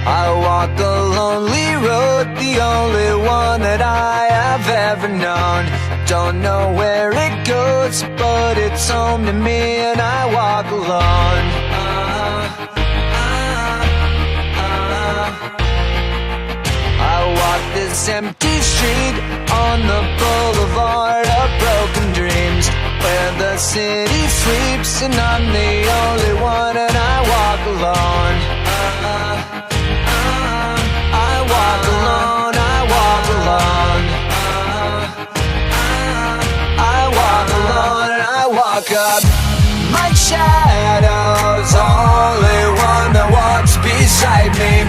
I walk a lonely road, the only one that I have ever known. Don't know where it goes, but it's home to me and I walk alone. I walk this empty street on the boulevard of broken dreams, where the city sleeps and I'm the only one and I walk alone. I walk alone, I walk alone. I walk alone and I walk up. My shadow's only one that walks beside me.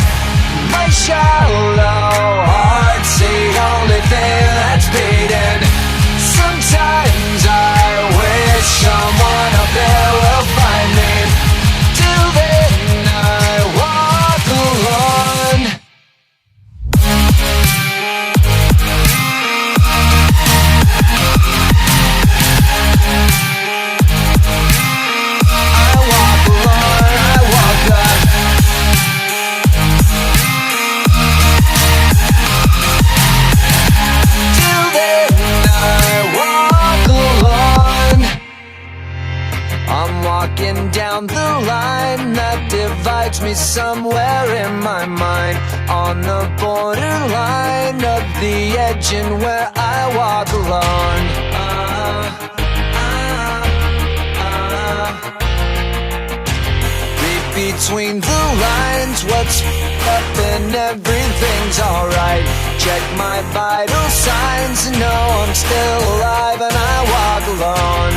My shallow heart's the only thing that's beating. Sometimes I wish someone up there will find me. Till then I walk alone. I walk alone, I walk up. Till then I walk alone. I'm walking down the line that divides me somewhere in my mind, on the borderline of the edge and where I walk alone. between the lines. What's up and everything's alright. Check my vital signs and know I'm still alive, and I walk alone.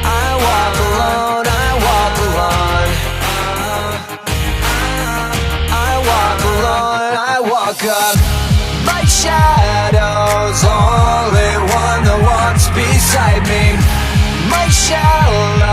I walk alone, I walk alone. I walk alone, I walk up. My shadow's only one that walks beside me. My shell